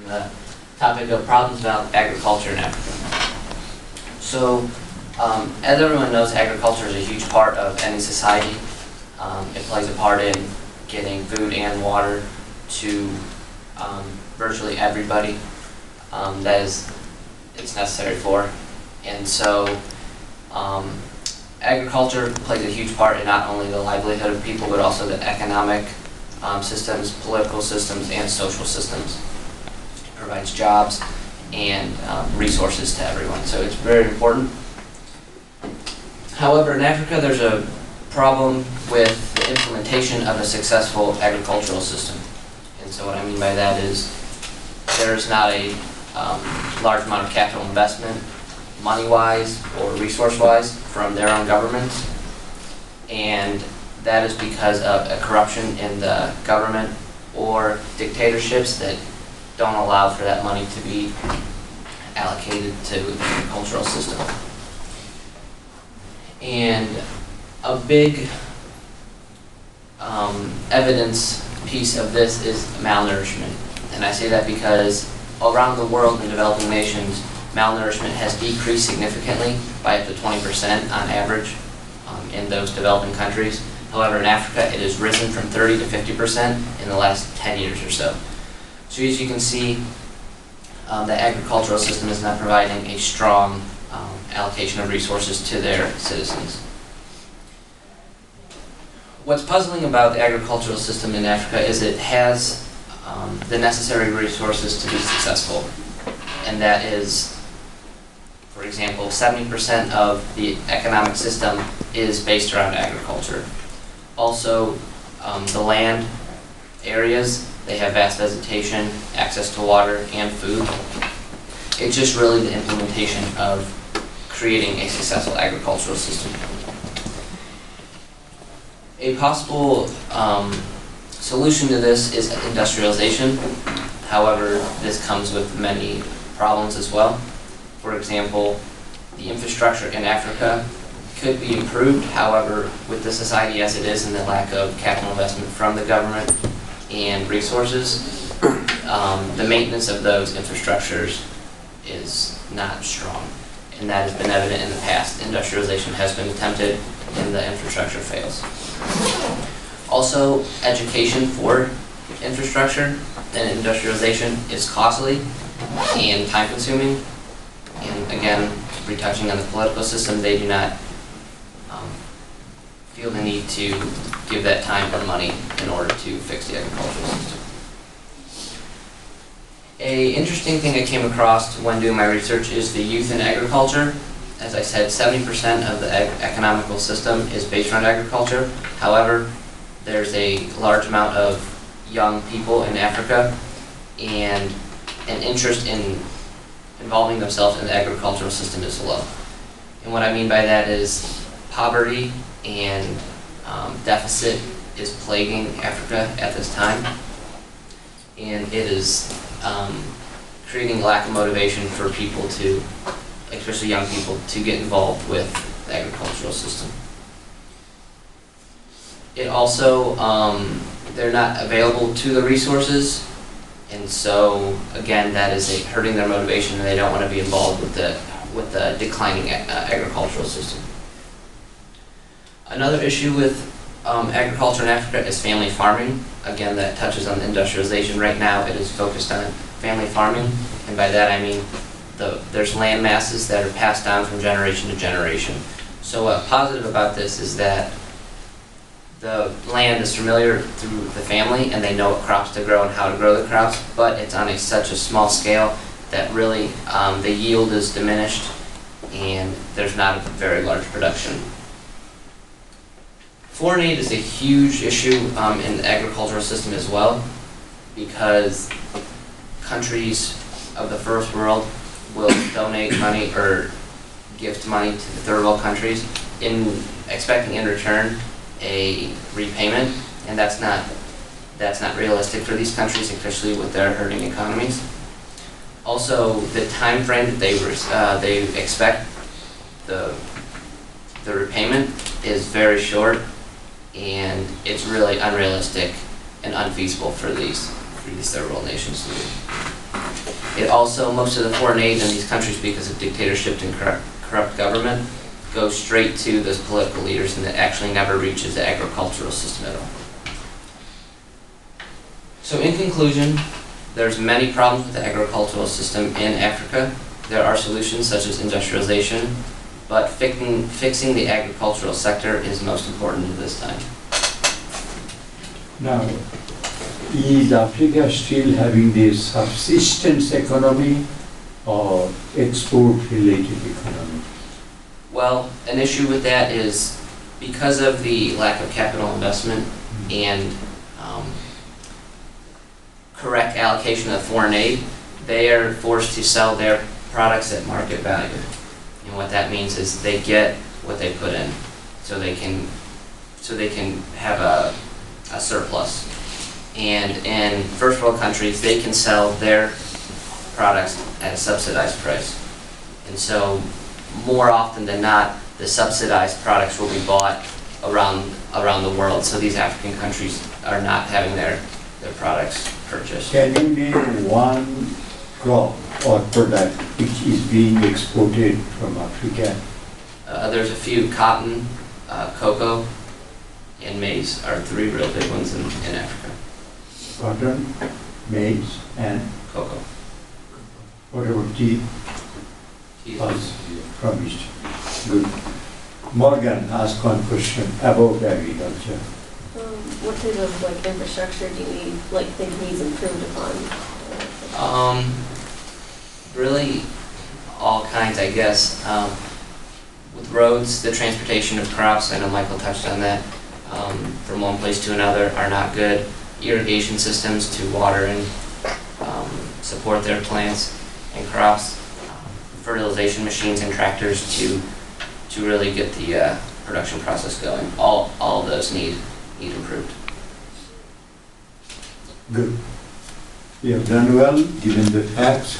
The topic of problems about agriculture in Africa. So, as everyone knows, agriculture is a huge part of any society. It plays a part in getting food and water to virtually everybody that it's necessary for. And so, agriculture plays a huge part in not only the livelihood of people, but also the economic systems, political systems, and social systems. It provides jobs and resources to everyone, so it's very important. However, in Africa, there's a problem with the implementation of a successful agricultural system. And so what I mean by that is there's not a large amount of capital investment, money-wise or resource-wise, from their own governments. And that is because of a corruption in the government or dictatorships that don't allow for that money to be allocated to the agricultural system. And a big evidence piece of this is malnourishment. And I say that because around the world in developing nations, malnourishment has decreased significantly by up to 20% on average in those developing countries. However, in Africa, it has risen from 30 to 50% in the last 10 years or so. So as you can see, the agricultural system is not providing a strong allocation of resources to their citizens. What's puzzling about the agricultural system in Africa is it has the necessary resources to be successful. And that is, for example, 70% of the economic system is based around agriculture. Also, the land areas, they have vast vegetation, access to water, and food. It's just really the implementation of creating a successful agricultural system. A possible solution to this is industrialization. However, this comes with many problems as well. For example, the infrastructure in Africa could be improved. However, with the society as it is and the lack of capital investment from the government and resources, the maintenance of those infrastructures is not strong. And that has been evident in the past. Industrialization has been attempted and the infrastructure fails. Also, education for infrastructure and industrialization is costly and time-consuming. And again, retouching on the political system, they do not feel the need to give that time or money in order to fix the agricultural system. An interesting thing I came across when doing my research is the youth in agriculture. As I said, 70% of the economical system is based around agriculture. However, there's a large amount of young people in Africa and an interest in involving themselves in the agricultural system is low. And what I mean by that is poverty and deficit is plaguing Africa at this time. And it is creating lack of motivation for people to, especially young people, to get involved with the agricultural system. It also, they're not available to the resources, and so again, that is hurting their motivation, and they don't want to be involved with the declining agricultural system. Another issue with agriculture in Africa is family farming. Again, that touches on the industrialization. Right now, it is focused on family farming, and by that I mean there's land masses that are passed down from generation to generation. So what's positive about this is that the land is familiar through the family, and they know what crops to grow and how to grow the crops, but it's on such a small scale that really the yield is diminished and there's not a very large production. Foreign aid is a huge issue in the agricultural system as well, because countries of the first world will donate money or gift money to the third world countries expecting in return a repayment, and that's not realistic for these countries, especially with their hurting economies. Also, the time frame that they expect the repayment is very short, and it's really unrealistic and unfeasible for these third world nations to do. It also, most of the foreign aid in these countries, because of dictatorship and corrupt government, goes straight to those political leaders and it actually never reaches the agricultural system at all. So in conclusion, there's many problems with the agricultural system in Africa. There are solutions such as industrialization, but fixing the agricultural sector is most important at this time. Now, is Africa still having this subsistence economy or export-related economy? Well, an issue with that is because of the lack of capital investment and correct allocation of foreign aid, they are forced to sell their products at market value. And what that means is they get what they put in, so they can have a surplus. And in first world countries, they can sell their products at a subsidized price. And so more often than not, the subsidized products will be bought around the world. So these African countries are not having their products purchased. Can you name one crop or product which is being exported from Africa? There's a few: cotton, cocoa, and maize are three real big ones in Africa. Cotton, maize, and Cocoa. what about tea? Tea. From East. Good. Morgan asked one question about agriculture. What type of infrastructure do you need, think needs improved upon? Really, all kinds, I guess. With roads, the transportation of crops, I know Michael touched on that, from one place to another are not good. Irrigation systems to water and support their plants and crops. Fertilization machines and tractors to really get the production process going. All of those need improved. Good. You have done well, given the facts.